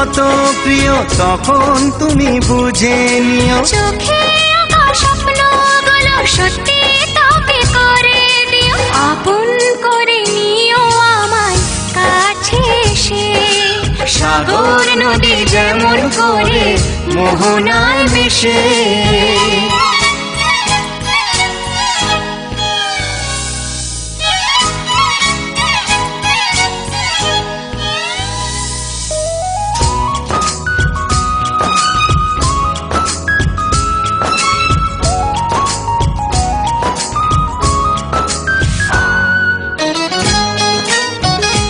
কত প্রিয় তখন তুমি বুঝে নিও। চোখে আঁকা স্বপ্নগুলো সত্যি তবে করে দিও, আপন করে নিও আমায় কাছে এসে। সাগর নদী যেমন করে মোহনায় মিশে।